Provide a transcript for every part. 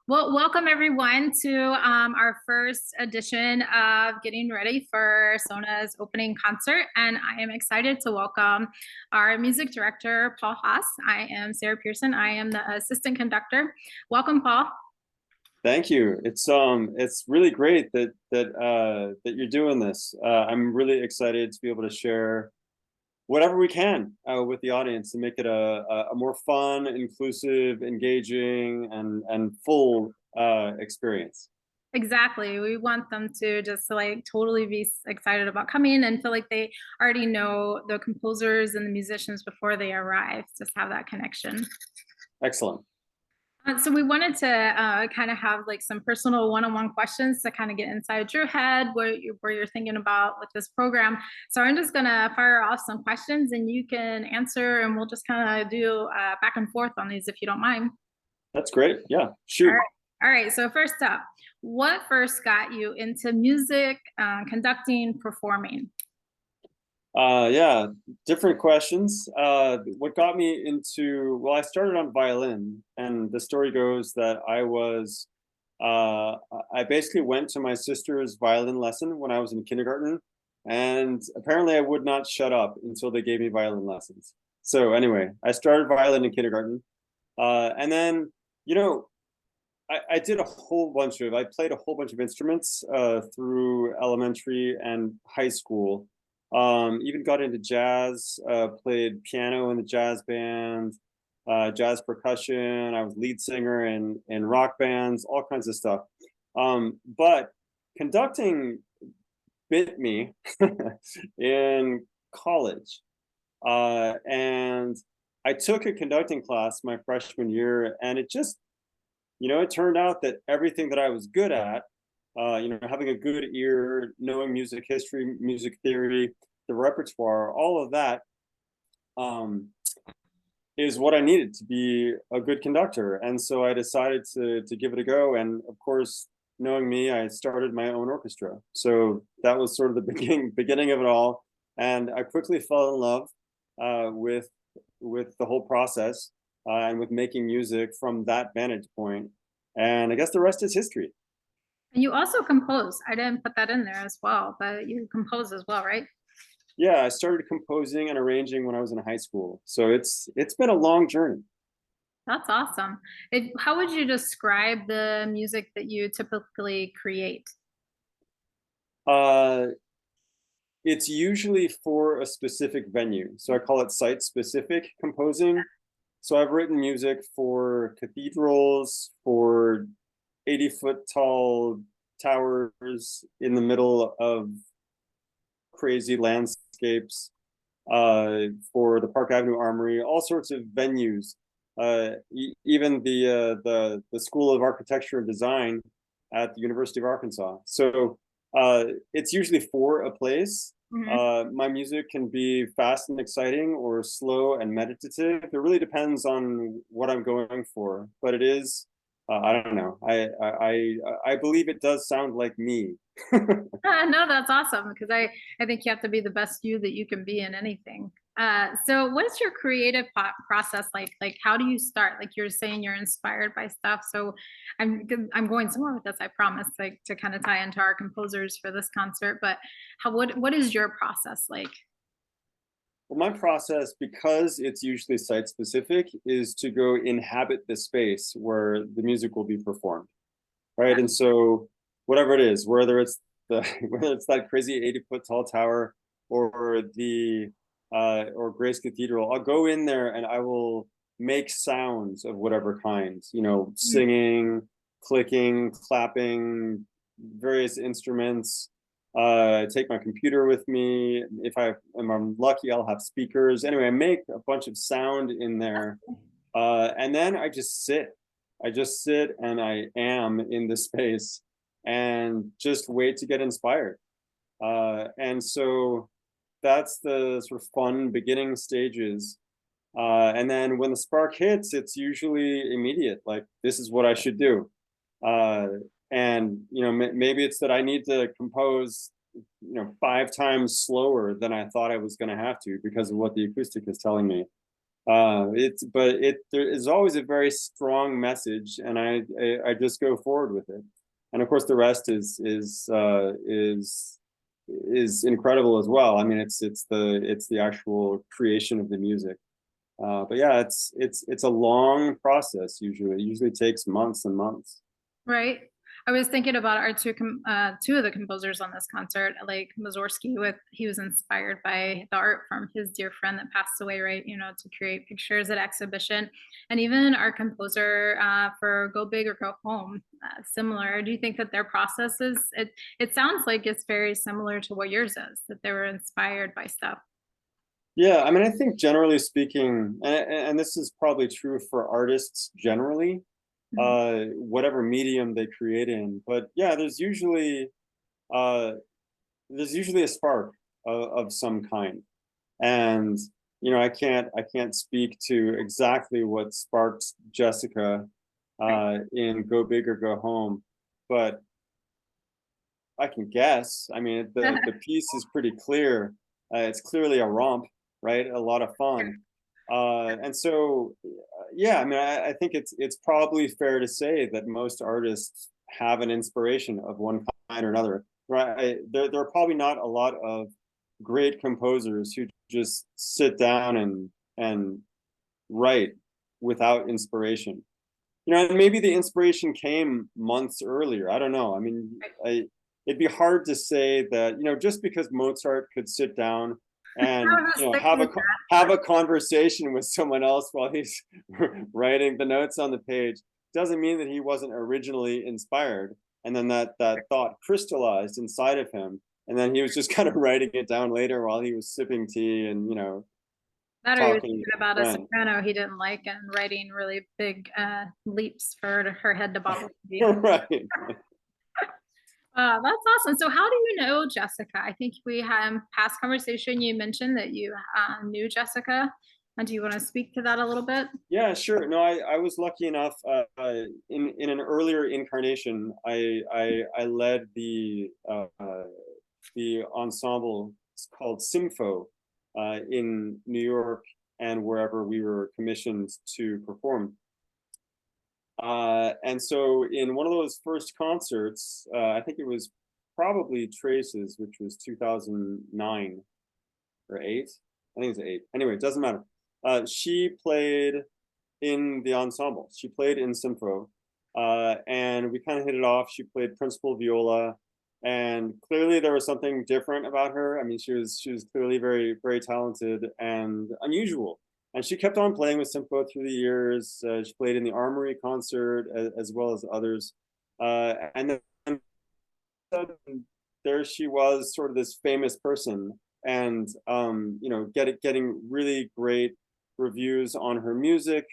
Well, welcome everyone to our first edition of Getting Ready for SoNA's opening concert. And I am excited to welcome our music director, Paul Haas. I am Sarah Pearson. I am the assistant conductor. Welcome, Paul. Thank you. It's really great that you're doing this. I'm really excited to be able to share whatever we can with the audience to make it a more fun, inclusive, engaging, and full experience. Exactly. We want them to just like totally be excited about coming and feel like they already know the composers and the musicians before they arrive, just have that connection. Excellent. So we wanted to kind of have like some personal one-on-one questions to kind of get inside your head, where you're thinking about with this program. So I'm just gonna fire off some questions and you can answer, and we'll just kind of do back and forth on these if you don't mind. That's great. Yeah, All shoot. right. All right. So first up, what first got you into music, conducting, performing? Yeah, different questions. What got me into, well, I started on violin, and the story goes that I basically went to my sister's violin lesson when I was in kindergarten, and apparently I would not shut up until they gave me violin lessons. So anyway, I started violin in kindergarten, and then, you know, I did I played a whole bunch of instruments through elementary and high school. Even got into jazz, played piano in the jazz band, jazz percussion. I was lead singer in rock bands, all kinds of stuff. But conducting bit me in college. And I took a conducting class my freshman year, and it turned out that everything that I was good at, having a good ear, knowing music history, music theory, the repertoire, all of that is what I needed to be a good conductor. And so I decided to give it a go. And of course, knowing me, I started my own orchestra. So that was sort of the beginning of it all. And I quickly fell in love with the whole process and with making music from that vantage point. And I guess the rest is history. And you also compose. I didn't put that in there as well, but you compose as well, right? Yeah, I started composing and arranging when I was in high school. So it's been a long journey. That's awesome. How would you describe the music that you typically create? Uh, it's usually for a specific venue. So I call it site specific composing. So I've written music for cathedrals, for 80-foot tall towers in the middle of crazy landscapes, for the Park Avenue Armory, all sorts of venues, even the School of Architecture and Design at the University of Arkansas. So it's usually for a place. My music can be fast and exciting or slow and meditative. It really depends on what I'm going for, but it is. I don't know. I believe it does sound like me. No, that's awesome because I think you have to be the best you that you can be in anything. So what is your creative process like? Like, how do you start? Like you're saying you're inspired by stuff. So I'm going somewhere with this, I promise, like to kind of tie into our composers for this concert. But what is your process like? Well, my process, because it's usually site specific, is to go inhabit the space where the music will be performed, right? And so whatever it is, whether it's that crazy 80-foot tall tower or the or Grace Cathedral, I'll go in there and I will make sounds of whatever kind, singing, clicking, clapping, various instruments. Take my computer with me. If I'm lucky, I'll have speakers. Anyway, I make a bunch of sound in there, and then I just sit. I just sit and I am in the space and just wait to get inspired. And so that's the sort of fun beginning stages. And then when the spark hits, it's usually immediate. Like, this is what I should do. Uh, and maybe it's that I need to compose 5 times slower than I thought I was going to have to because of what the acoustic is telling me. There is always a very strong message, and I just go forward with it. And of course, the rest is incredible as well. I mean, it's the actual creation of the music. But yeah, it's a long process usually. It usually takes months and months. Right. I was thinking about our two of the composers on this concert, like Mussorgsky, he was inspired by the art from his dear friend that passed away, right? You know, to create pictures at exhibition, and even our composer for Go Big or Go Home, similar. Do you think that their process is it sounds like it's very similar to what yours is, that they were inspired by stuff? Yeah, I mean, I think generally speaking, and this is probably true for artists generally, Mhm. whatever medium they create in. But yeah, uh, there's usually a spark of some kind, and you know, I can't speak to exactly what sparked Jessica Right. in Go Big or Go Home, but I can guess. I mean, the piece is pretty clear. It's clearly a romp, right? A lot of fun. And so, yeah, I mean, I think it's probably fair to say that most artists have an inspiration of one kind or another, right? There are probably not a lot of great composers who just sit down and write without inspiration. You know, and maybe the inspiration came months earlier. I don't know. I mean, it'd be hard to say that, you know, just because Mozart could sit down and, I was you know, thinking have a conversation with someone else while he's writing the notes on the page doesn't mean that he wasn't originally inspired. And then that thought crystallized inside of him. And then he was just kind of writing it down later while he was sipping tea and, you know, that, or he was talking thinking to about a friends. soprano he didn't like and writing really big leaps for her head to bobble. Right. That's awesome. So how do you know Jessica? I think we had past conversation, you mentioned that you knew Jessica. And do you want to speak to that a little bit? Yeah, sure. No, I was lucky enough in an earlier incarnation. I led the ensemble. It's called Symfo in New York and wherever we were commissioned to perform. And so in one of those first concerts, I think it was probably Traces, which was 2009 or eight. I think it's eight. Anyway, it doesn't matter. She played in the ensemble. She played in Symfo, and we kind of hit it off. She played principal viola, and clearly there was something different about her. I mean, she was clearly very very talented and unusual. And she kept on playing with Symfo through the years. She played in the Armory concert as well as others, and then there she was, sort of this famous person, and you know, getting really great reviews on her music.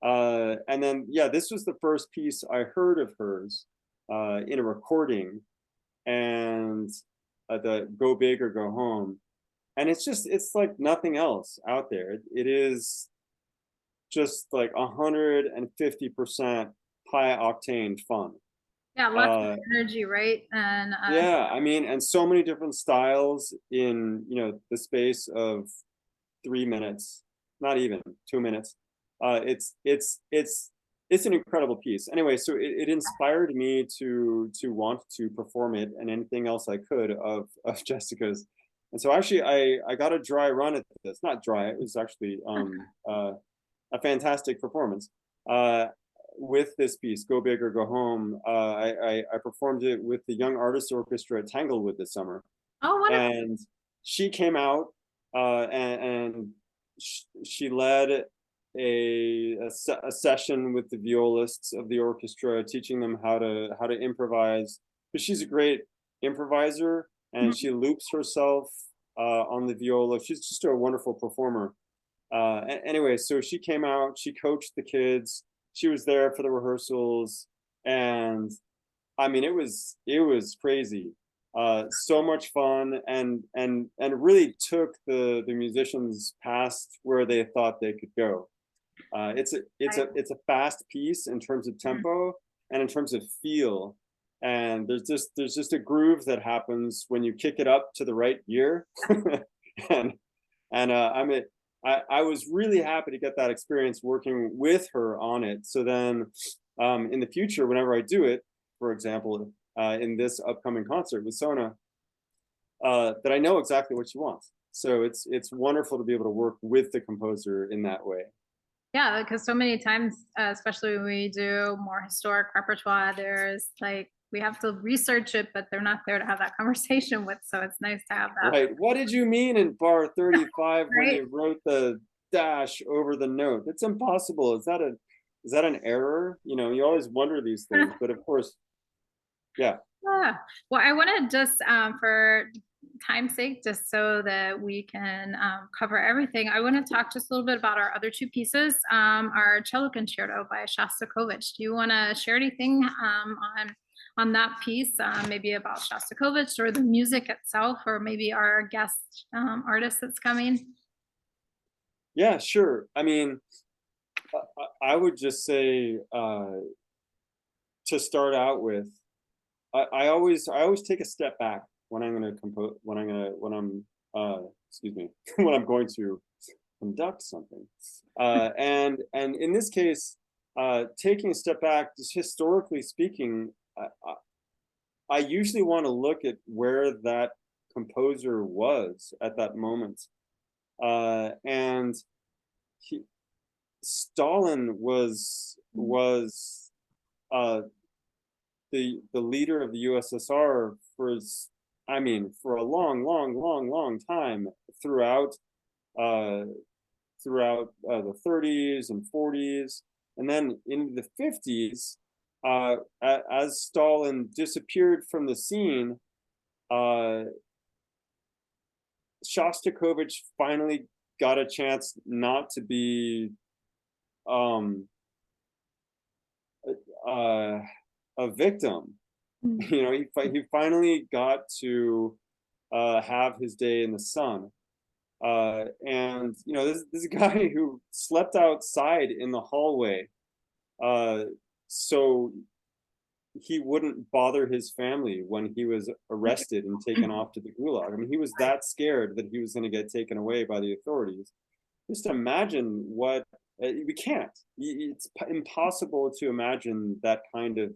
And then, yeah, this was the first piece I heard of hers in a recording, and the Go Big or Go Home. And it's like nothing else out there. It is just like 150% high octane fun. Yeah, lots of Uh, energy, right? And yeah, I mean, and so many different styles in, you know, the space of 3 minutes, not even 2 minutes. It's an incredible piece. Anyway, so it inspired me to want to perform it and anything else I could of Jessica's. And so actually I got a dry run at this. Not dry, it was actually a fantastic performance. With this piece, Go Big or Go Home, I performed it with the Young Artists Orchestra at Tanglewood this summer, oh, what and she came out and she led a session with the violists of the orchestra, teaching them how to improvise. Because she's a great improviser, and she loops herself on the viola. She's just a wonderful performer. Anyway, so she came out, she coached the kids, she was there for the rehearsals, and I mean, it was crazy. So much fun, and really took the musicians past where they thought they could go. It's a fast piece in terms of tempo and in terms of feel, and there's just a groove that happens when you kick it up to the right gear, and and I mean, I was really happy to get that experience working with her on it. So then, in the future, whenever I do it, for example, in this upcoming concert with SoNA, that I know exactly what she wants. So it's wonderful to be able to work with the composer in that way. Yeah, because so many times, especially when we do more historic repertoire, there's like we have to research it, but they're not there to have that conversation with. So it's nice to have that, Right. What did you mean in bar 35 when right? you wrote the dash over the note? It's impossible. Is that an error? You know, you always wonder these things, but of course, yeah. Yeah. Well, I want to just, for time's sake, just so that we can cover everything, I want to talk just a little bit about our other two pieces, our cello concerto by Shostakovich. Do you want to share anything on that piece, maybe about Shostakovich or the music itself, or maybe our guest artist that's coming? Yeah, sure. I mean, I would just say to start out with, I always take a step back when I'm going to compose when I'm excuse me when I'm going to conduct something, and in this case, taking a step back, just historically speaking, I usually want to look at where that composer was at that moment, and he, Stalin was uh, the leader of the USSR I mean, for a long time throughout uh, the 30s and 40s, and then in the 50s, as Stalin disappeared from the scene, uh, Shostakovich finally got a chance not to be um, uh, a victim. Mm. You know, he finally got to have his day in the sun. And you know, this guy who slept outside in the hallway, uh, so he wouldn't bother his family when he was arrested and taken off to the gulag. I mean, he was that scared that he was going to get taken away by the authorities. Just imagine what we can't. It's impossible to imagine that kind of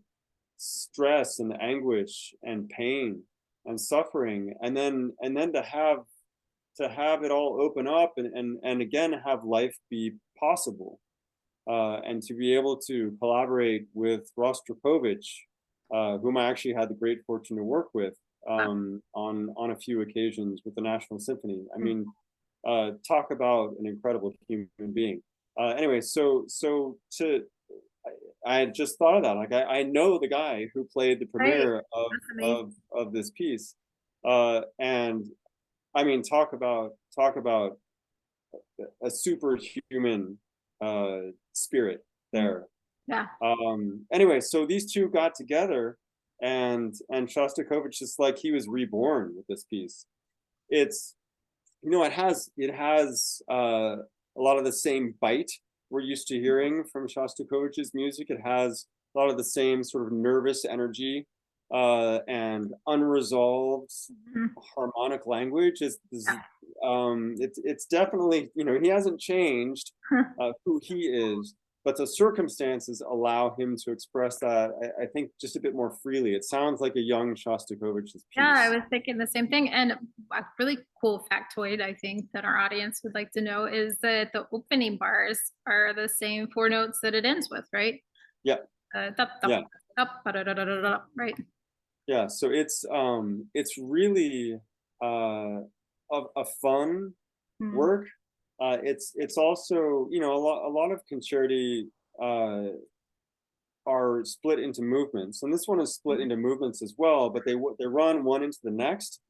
stress and anguish and pain and suffering, and then to have it all open up and again have life be possible, and to be able to collaborate with Rostropovich, whom I actually had the great fortune to work with on a few occasions with the National Symphony. I mean, talk about an incredible human being. Anyway, so to I had just thought of that. Like I know the guy who played the Right. premiere That's amazing. of this piece, and I mean, talk about a superhuman spirit Mm. there. Yeah. Anyway, so these two got together, and Shostakovich, just like he was reborn with this piece. It's, you know, it has a lot of the same bite we're used to hearing from Shostakovich's music. It has a lot of the same sort of nervous energy and unresolved Mhm. harmonic language. Yeah. It's definitely, you know, he hasn't changed who he is, but the circumstances allow him to express that, I think, just a bit more freely. It sounds like a young Shostakovich's Yeah, I piece. was thinking the same thing. And a really cool factoid I think that our audience would like to know is that the opening bars are the same four notes that it ends with, right? Yeah, Dup, dup, yeah. dup, ba-da-da-da-da-da, right? Yeah, so it's really a fun Mm. work. It's also, you know, a lot of concerti uh, are split into movements, and this one is split Mhm. into movements as well. But they run one into the next,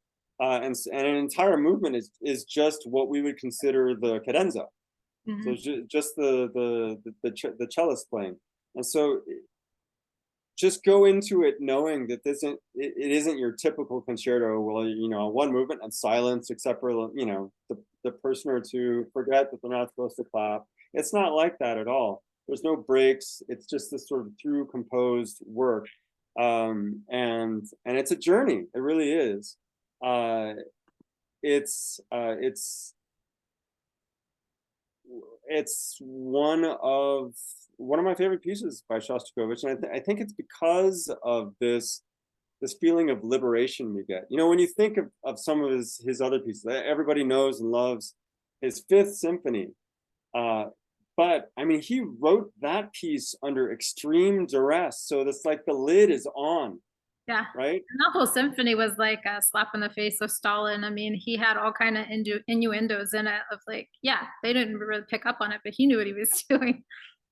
and an entire movement is just what we would consider the cadenza. So Mhm. it's just the cellist playing, and so just go into it knowing that it isn't your typical concerto. Well, you know, one movement and silence, except for, you know, the person or two forget that they're not supposed to clap. It's not like that at all. There's no breaks. It's just this sort of through composed work, and it's a journey. It really is. Uh, it's it's one of my favorite pieces by Shostakovich, and I think it's because of this feeling of liberation we get. You know, when you think of some of his other pieces, everybody knows and loves his Fifth Symphony. But I mean, he wrote that piece under extreme duress. So that's like the lid is on, Yeah. right? And that whole symphony was like a slap in the face of Stalin. I mean, he had all kind of innuendos in it of like, yeah, they didn't really pick up on it, but he knew what he was doing.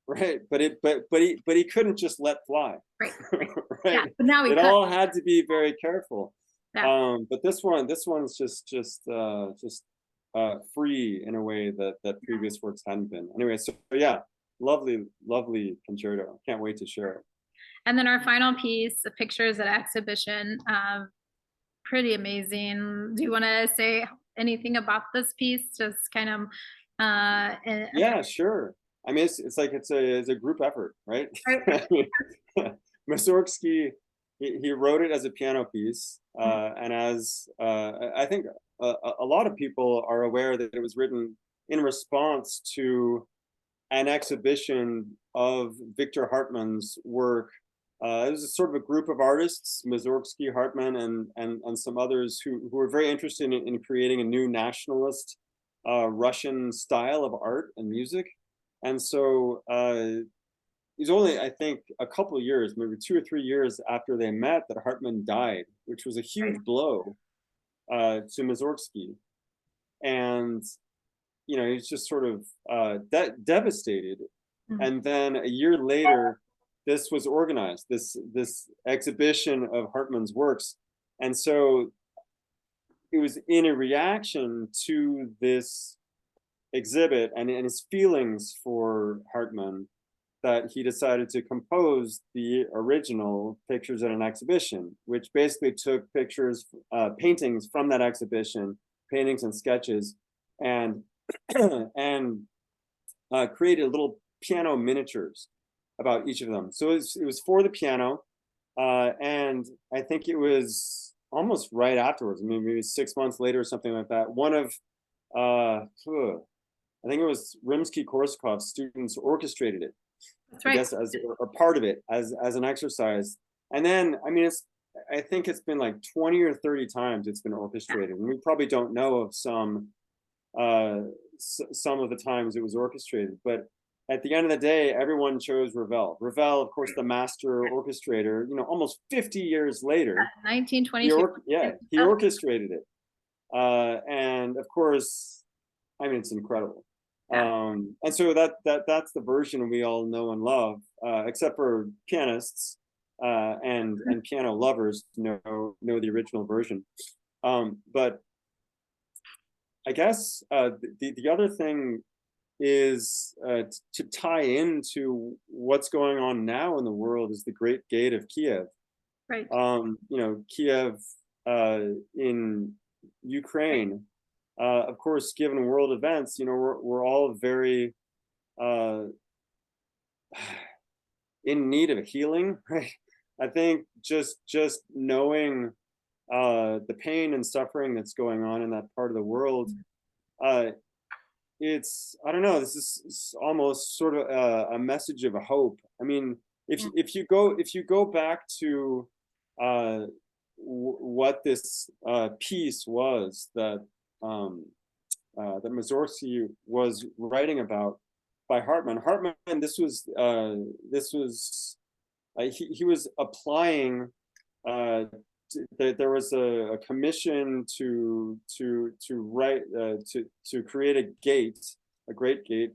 Right. But he couldn't just let fly. Right. Right. Yeah. But now he It could. all had to be very careful. Yeah. But this one's just free in a way that previous works hadn't been. Anyway, so yeah, lovely concerto. Can't wait to share it. And then our final piece, the pictures at exhibition, pretty amazing. Do you want to say anything about this piece? Just kind of, Yeah, sure. I mean, it's like it's a group effort, right? right. I mean, Mussorgsky, he wrote it as a piano piece, and as I think a lot of people are aware that it was written in response to an exhibition of Victor Hartmann's work. It was a sort of a group of artists, Mussorgsky, Hartmann, and some others who were very interested in creating a new nationalist Russian style of art and music. And so it was only, I think, a couple of years, maybe 2 or 3 years after they met, that Hartmann died, which was a huge blow to Mussorgsky. And you know, he's just sort of devastated. And then a year later, this was organized, this exhibition of Hartmann's works. And so it was in a reaction to this exhibit and his feelings for Hartmann that he decided to compose the original Pictures at an Exhibition, which basically took pictures, paintings from that exhibition, paintings and sketches, and created little piano miniatures about each of them. So it was for the piano, and I think it was almost right afterwards, maybe 6 months later or something like that. One of I think it was Rimsky-Korsakov's students orchestrated it. That's right. I guess as a part of it as an exercise. And then I mean I think it's been like 20 or 30 times it's been orchestrated, and we probably don't know of some of the times it was orchestrated, but at the end of the day, everyone chose Ravel. Ravel, of course, the master orchestrator, you know, almost 50 years later, 1922. he orchestrated it. And of course, I mean, it's incredible. And so that's the version we all know and love, except for pianists and piano lovers know the original version. But I guess the other thing is to tie into what's going on now in the world is the Great Gate of Kiev. Right. You know, Kiev in Ukraine. Of course, given world events, you know, we're all very in need of healing, right? I think just knowing the pain and suffering that's going on in that part of the world, it's, I don't know, this is almost sort of a message of hope. I mean, if you go back to what this piece was that Mussorgsky was writing about by Hartmann. This was he was applying. There was a commission to write to create a great gate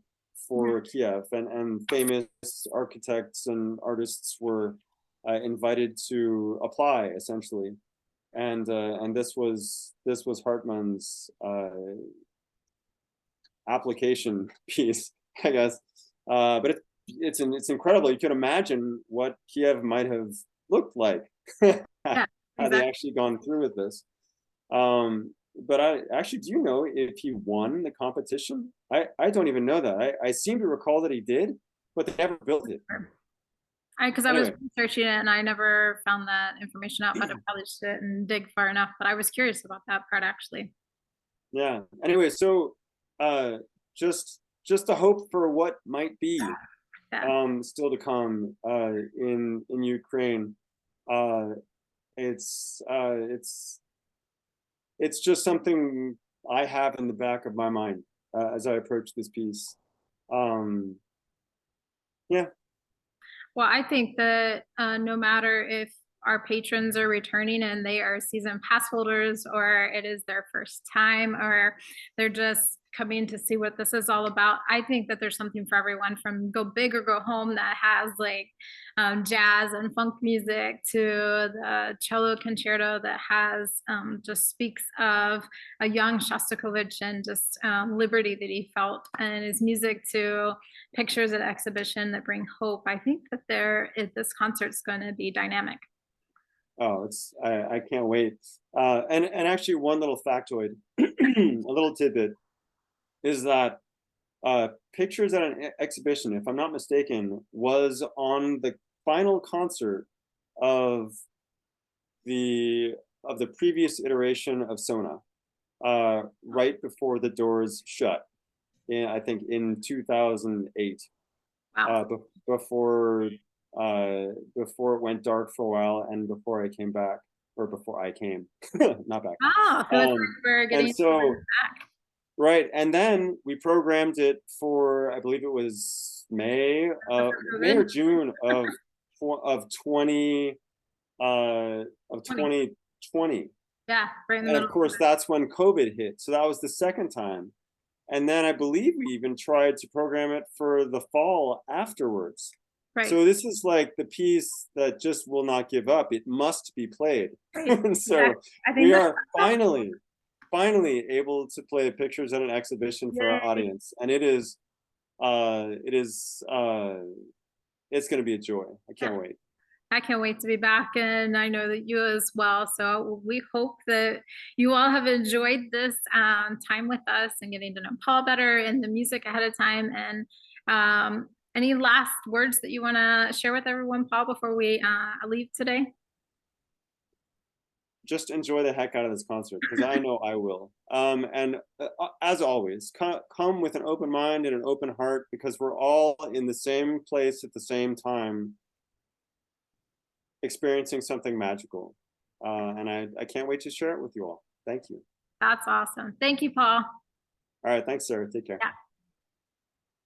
for Kiev, and famous architects and artists were invited to apply essentially, and this was Hartmann's application piece, I guess. But it's incredible. You can imagine what Kiev might have looked like had they actually gone through with this. But do you know if he won the competition? I don't even know that. I seem to recall that he did, but they never built it. Because I was researching it and I never found that information out, but I probably just didn't dig far enough. But I was curious about that part actually. Yeah. Anyway, so just just a hope for what might be Yeah. still to come in Ukraine. It's just something I have in the back of my mind as I approach this piece. Yeah. Well, I think that no matter if our patrons are returning and they are season pass holders, or it is their first time, or they're just coming to see what this is all about, I think that there's something for everyone, from Go Big or Go Home that has like jazz and funk music, to the cello concerto that has just speaks of a young Shostakovich and just liberty that he felt, and his music, to pictures at exhibition that bring hope. I think that this concert's going to be dynamic. Oh, I can't wait. And actually, one little factoid, a little tidbit, is that pictures at an exhibition, if I'm not mistaken, was on the final concert of the previous iteration of SoNA, right before the doors shut. I think in 2008, Wow. before it went dark for a while, and before I came back, or before I came, not back. Oh, so it's like we're And getting so, back. right, and then we programmed it for, I believe it was May or June of 20 of 20. 2020. Yeah, right in the And of middle. course, that's when COVID hit. So that was the second time. And then I believe we even tried to program it for the fall afterwards. Right. So this is like the piece that just will not give up. It must be played. Right. And so I think we that's are finally able to play pictures at an exhibition for our Yay. audience. And it's going to be a joy. I can't wait. I can't wait to be back, and I know that you as well. So we hope that you all have enjoyed this time with us and getting to know Paul better and the music ahead of time. And any last words that you want to share with everyone, Paul, before we leave today? Just enjoy the heck out of this concert, because I know I will. And as always, come with an open mind and an open heart, because we're all in the same place at the same time, experiencing something magical. And I can't wait to share it with you all. Thank you. That's awesome. Thank you, Paul. All right. Thanks, Sarah. Take care. Yeah.